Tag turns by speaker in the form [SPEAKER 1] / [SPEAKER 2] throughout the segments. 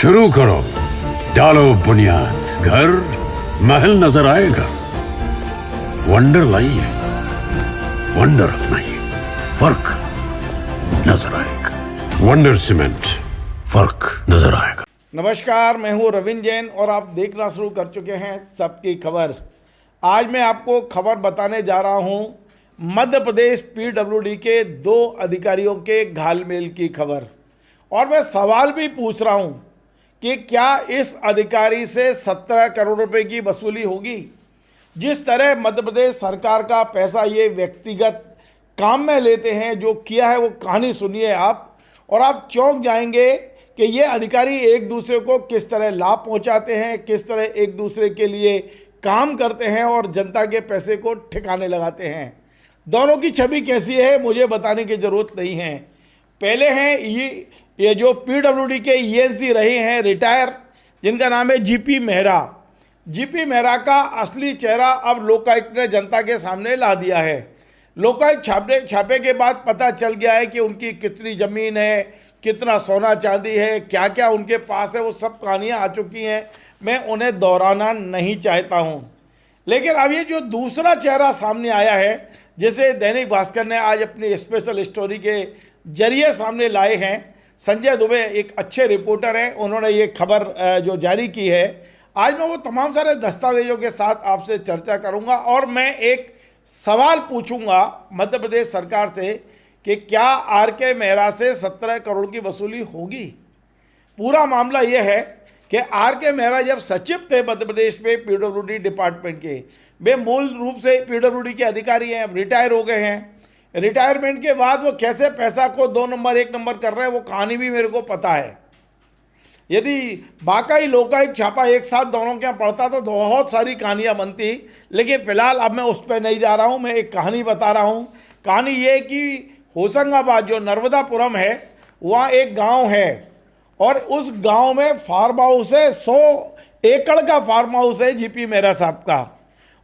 [SPEAKER 1] शुरू करो, डालो बुनियाद, घर महल नजर आएगा। वंडर लाइए, वंडर अपनाइए, फर्क नजर आएगा। वंडर सीमेंट, फर्क नजर आएगा।
[SPEAKER 2] नमस्कार, मैं हूं रविंद्र जैन और आप देखना शुरू कर चुके हैं सबकी खबर। आज मैं आपको खबर बताने जा रहा हूं मध्य प्रदेश पीडब्ल्यूडी के 2 अधिकारियों के घालमेल की खबर। और मैं सवाल भी पूछ रहा हूं कि क्या इस अधिकारी से 17 करोड़ रुपए की वसूली होगी। जिस तरह मध्य प्रदेश सरकार का पैसा ये व्यक्तिगत काम में लेते हैं, जो किया है वो कहानी सुनिए आप, और आप चौंक जाएंगे कि ये अधिकारी एक दूसरे को किस तरह लाभ पहुंचाते हैं, किस तरह एक दूसरे के लिए काम करते हैं और जनता के पैसे को ठिकाने लगाते हैं। दोनों की छवि कैसी है मुझे बताने की ज़रूरत नहीं है। पहले हैं ये जो पीडब्ल्यूडी के ईएनसी रहे हैं रिटायर, जिनका नाम है जीपी मेहरा। जीपी मेहरा का असली चेहरा अब लोकायुक्त ने जनता के सामने ला दिया है। लोकायुक्त छापे के बाद पता चल गया है कि उनकी कितनी ज़मीन है, कितना सोना चांदी है, क्या क्या उनके पास है, वो सब कहानियाँ आ चुकी हैं। मैं उन्हें दोहराना नहीं चाहता हूँ। लेकिन अब ये जो दूसरा चेहरा सामने आया है, जिसे दैनिक भास्कर ने आज अपनी स्पेशल स्टोरी के जरिए सामने लाए हैं, संजय दुबे एक अच्छे रिपोर्टर हैं, उन्होंने ये खबर जो जारी की है। आज मैं वो तमाम सारे दस्तावेजों के साथ आपसे चर्चा करूंगा और मैं एक सवाल पूछूंगा मध्य प्रदेश सरकार से कि क्या आर.के. मेहरा से 17 करोड़ की वसूली होगी। पूरा मामला ये है कि आर.के. मेहरा जब सचिव थे मध्य प्रदेश में पीडब्ल्यूडी डिपार्टमेंट के, वे मूल रूप से पीडब्ल्यूडी के अधिकारी हैं, अब रिटायर हो गए हैं। रिटायरमेंट के बाद वो कैसे पैसा को 2 नंबर 1 नंबर कर रहे हैं, वो कहानी भी मेरे को पता है। यदि वाकई लोकायुक्त छापा एक साथ दोनों के यहाँ पड़ता तो बहुत सारी कहानियाँ बनती, लेकिन फिलहाल अब मैं उस पर नहीं जा रहा हूँ। मैं एक कहानी बता रहा हूँ। कहानी ये कि होशंगाबाद जो नर्मदापुरम है, वहाँ एक गांव है और उस गांव में फार्म हाउस है, 100 एकड़ का फार्म हाउस है जीपी मेहरा साहब का।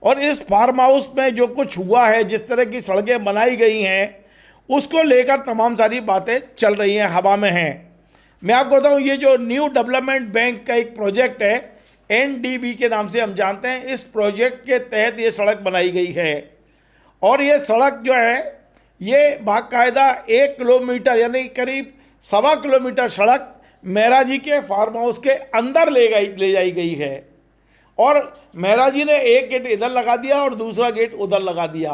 [SPEAKER 2] और इस फार्म हाउस में जो कुछ हुआ है, जिस तरह की सड़कें बनाई गई हैं, उसको लेकर तमाम सारी बातें चल रही हैं, हवा में हैं। मैं आपको बताऊं, ये जो न्यू डेवलपमेंट बैंक का एक प्रोजेक्ट है, एनडीबी के नाम से हम जानते हैं, इस प्रोजेक्ट के तहत ये सड़क बनाई गई है। और ये सड़क जो है ये बाकायदा 1 किलोमीटर यानी करीब 1.25 किलोमीटर सड़क मेहरा जी के फार्म हाउस के अंदर ले जाई गई है। और मेहरा जी ने एक गेट इधर लगा दिया और दूसरा गेट उधर लगा दिया।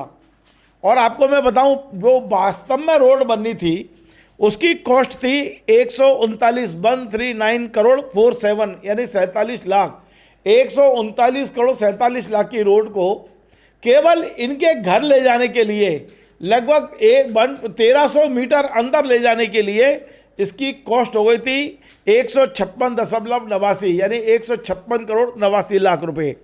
[SPEAKER 2] और आपको मैं बताऊं, जो वास्तव में रोड बननी थी उसकी कॉस्ट थी 139 करोड़ 47 यानी 47 लाख। 139 करोड़ 47 लाख की रोड को केवल इनके घर ले जाने के लिए, लगभग 1300 मीटर अंदर ले जाने के लिए इसकी कॉस्ट हो गई थी 156.89 यानी 156 करोड़ 89 लाख रुपए।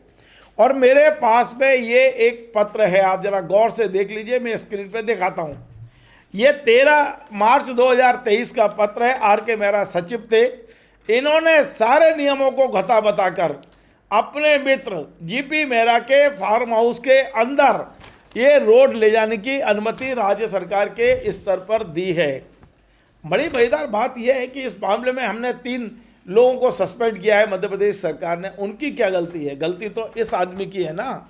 [SPEAKER 2] और मेरे पास में ये एक पत्र है, आप जरा गौर से देख लीजिए, मैं स्क्रीन पे दिखाता हूँ। ये 13 मार्च 2023 का पत्र है। आर.के. मेहरा सचिव थे। इन्होंने सारे नियमों को घटा बताकर अपने मित्र जीपी मेहरा के फार्म हाउस के अंदर ये रोड ले जाने की अनुमति राज्य सरकार के स्तर पर दी है। बड़ी मज़ेदार बात यह है कि इस मामले में हमने 3 लोगों को सस्पेंड किया है मध्य प्रदेश सरकार ने। उनकी क्या गलती है? गलती तो इस आदमी की है ना।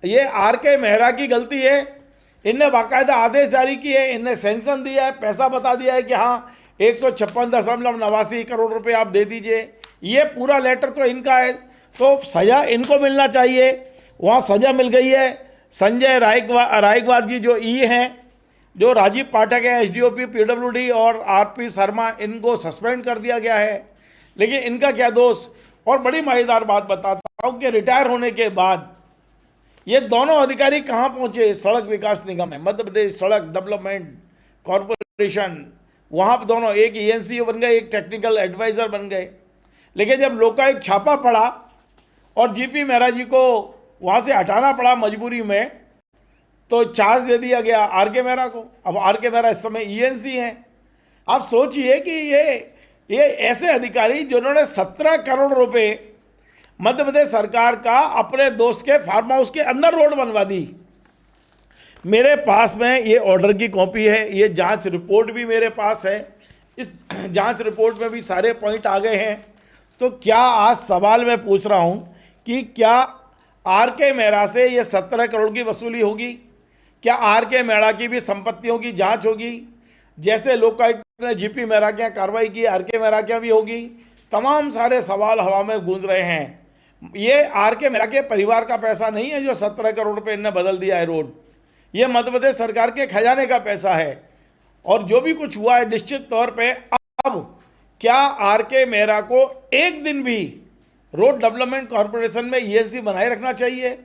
[SPEAKER 2] ये आर.के. मेहरा की गलती है। इनने बाकायदा आदेश जारी किए है, इनने सैंक्शन दिया है, पैसा बता दिया है कि हाँ 156.89 करोड़ रुपए आप दे दीजिए। ये पूरा लेटर तो इनका है, तो सज़ा इनको मिलना चाहिए। वहाँ सज़ा मिल गई है। संजय रायकवार जी जो हैं, जो राजीव पाठक है एसडीओपी पीडब्ल्यूडी, और आर.पी. शर्मा, इनको सस्पेंड कर दिया गया है। लेकिन इनका क्या दोष। और बड़ी मज़ेदार बात बताता हूँ कि रिटायर होने के बाद ये दोनों अधिकारी कहाँ पहुँचे? सड़क विकास निगम है, मध्य प्रदेश सड़क डेवलपमेंट कॉरपोरेशन, वहाँ पर दोनों एक ईएनसी बन गए, एक टेक्निकल एडवाइज़र बन गए। लेकिन जब लोकायुक्त छापा पड़ा और जीपी मेहरा जी को वहाँ से हटाना पड़ा मजबूरी में, तो चार्ज दे दिया गया आर.के. मेहरा को। अब आर.के. मेहरा इस समय ईएनसी हैं। आप सोचिए कि ये ऐसे अधिकारी जिन्होंने 17 करोड़ रुपए मध्य प्रदेश सरकार का अपने दोस्त के फार्म हाउस के अंदर रोड बनवा दी। मेरे पास में ये ऑर्डर की कॉपी है, ये जांच रिपोर्ट भी मेरे पास है। इस जांच रिपोर्ट में भी सारे पॉइंट आ गए हैं। तो क्या आज सवाल मैं पूछ रहा हूं कि क्या आर के मेहरा से ये 17 करोड़ की वसूली होगी? क्या आर के मेहरा की भी संपत्तियों की जांच होगी? जैसे लोकायुक्त ने जीपी मेहरा के यहाँ कार्रवाई की, आर के मेहरा के यहाँ भी होगी? तमाम सारे सवाल हवा में गूंज रहे हैं। ये आर के मेहरा के परिवार का पैसा नहीं है जो 17 करोड़ रुपये इनने बदल दिया है रोड। ये मध्य प्रदेश सरकार के खजाने का पैसा है। और जो भी कुछ हुआ है निश्चित तौर पे, अब क्या आर के मेहरा को एक दिन भी रोड डेवलपमेंट कॉरपोरेशन में ईएससी बनाए रखना चाहिए?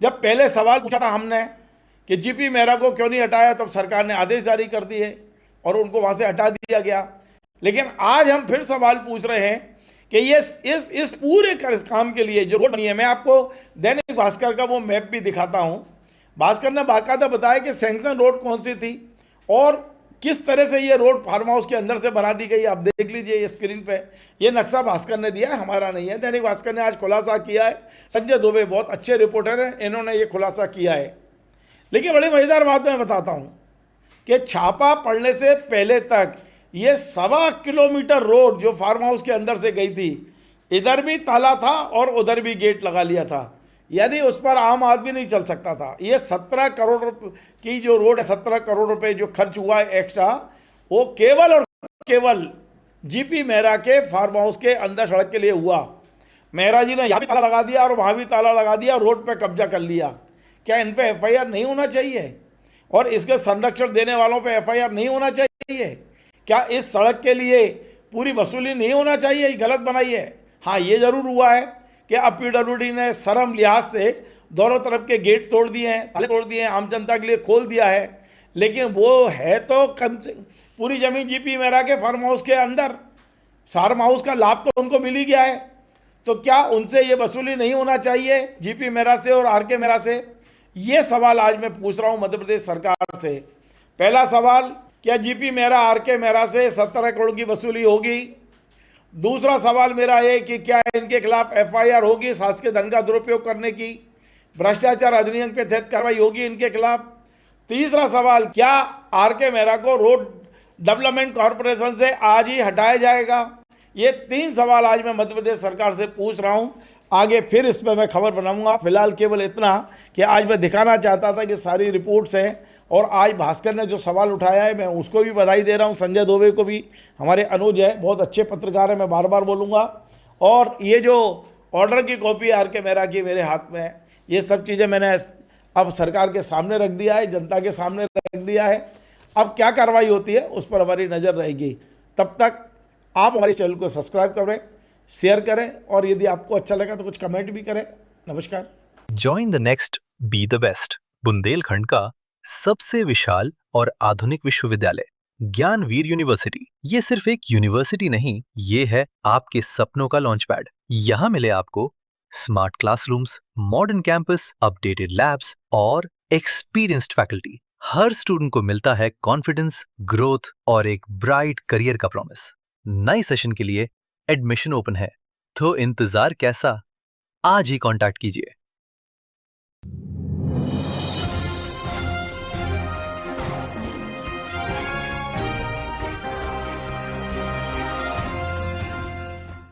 [SPEAKER 2] जब पहले सवाल पूछा था हमने कि जीपी मेहरा को क्यों नहीं हटाया, तब सरकार ने आदेश जारी कर दिए और उनको वहां से हटा दिया गया। लेकिन आज हम फिर सवाल पूछ रहे हैं कि ये इस पूरे काम के लिए जो रोड बनी है, मैं आपको दैनिक भास्कर का वो मैप भी दिखाता हूं। भास्कर ने बाकायदा बताया कि सैंक्शन रोड कौन सी थी और किस तरह से ये रोड फार्म हाउस के अंदर से बना दी गई। आप देख लीजिए ये स्क्रीन पे, ये नक्शा भास्कर ने दिया है, हमारा नहीं है। दैनिक भास्कर ने आज खुलासा किया है। संजय दुबे बहुत अच्छे रिपोर्टर हैं, इन्होंने ये खुलासा किया है। लेकिन बड़ी मज़ेदार बात मैं बताता हूँ कि छापा पड़ने से पहले तक ये 1.25 किलोमीटर रोड जो फार्म हाउस के अंदर से गई थी, इधर भी ताला था और उधर भी गेट लगा लिया था, यानी उस पर आम आदमी नहीं चल सकता था। ये 17 करोड़ की जो रोड है, 17 करोड़ रुपए जो खर्च हुआ है एक्स्ट्रा, वो केवल और केवल जीपी मेहरा के फार्म हाउस के अंदर सड़क के लिए हुआ। मेहरा जी ने यहाँ भी ताला लगा दिया और वहाँ भी ताला लगा दिया, रोड पे कब्जा कर लिया। क्या इन पे एफआईआर नहीं होना चाहिए? और इसके संरक्षण देने वालों पे एफआईआर नहीं होना चाहिए? क्या इस सड़क के लिए पूरी वसूली नहीं होना चाहिए? ये गलत बनाई है। हाँ, ये जरूर हुआ है कि अब पीडब्ल्यूडी ने शर्म लिहाज से दोनों तरफ के गेट तोड़ दिए हैं, ताले तोड़ दिए हैं, आम जनता के लिए खोल दिया है। लेकिन वो है तो कम से पूरी जमीन जीपी मेहरा के फार्म हाउस के अंदर, फार्म हाउस का लाभ तो उनको मिल ही गया है। तो क्या उनसे ये वसूली नहीं होना चाहिए जीपी मेहरा से और आर के मेहरा से? ये सवाल आज मैं पूछ रहा हूँ मध्य प्रदेश सरकार से। पहला सवाल, क्या जीपी मेहरा आर के मेहरा से 17 करोड़ की वसूली होगी? दूसरा सवाल मेरा है कि क्या इनके खिलाफ एफआईआर होगी शासकीय धन का दुरुपयोग करने की? भ्रष्टाचार अधिनियम के तहत कार्रवाई होगी इनके खिलाफ? तीसरा सवाल, क्या आर के मेहरा को रोड डेवलपमेंट कॉरपोरेशन से आज ही हटाया जाएगा? ये 3 सवाल आज मैं मध्य प्रदेश सरकार से पूछ रहा हूँ। आगे फिर इस पर मैं खबर बनाऊंगा। फिलहाल केवल इतना कि आज मैं दिखाना चाहता था कि सारी रिपोर्ट्स हैं। और आज भास्कर ने जो सवाल उठाया है, मैं उसको भी बधाई दे रहा हूं, संजय दुबे को भी। हमारे अनुज है, बहुत अच्छे पत्रकार हैं, मैं बार बार बोलूँगा। और ये जो ऑर्डर की कॉपी आर के मेहरा की मेरे हाथ में है, ये सब चीज़ें मैंने अब सरकार के सामने रख दिया है, जनता के सामने रख दिया है। अब क्या कार्रवाई होती है उस पर हमारी नज़र रहेगी। तब तक आप हमारे चैनल को सब्सक्राइब करें, शेयर करें और यदि आपको अच्छा लगा तो कुछ कमेंट भी करें। नमस्कार।
[SPEAKER 3] Join the next be the best, Bundelkhand का सबसे विशाल और आधुनिक विश्वविद्यालय ज्ञानवीर यूनिवर्सिटी। ये सिर्फ एक यूनिवर्सिटी नहीं, ये है आपके सपनों का लॉन्च पैड। यहाँ मिले आपको smart classrooms, modern campus, updated labs और एक्सपीरियंस्ड फैकल्टी। हर स्टूडेंट को मिलता है कॉन्फिडेंस, ग्रोथ और एक ब्राइट करियर का प्रॉमिस। नए सेशन के लिए एडमिशन ओपन है, तो इंतजार कैसा? आज ही कांटेक्ट कीजिए।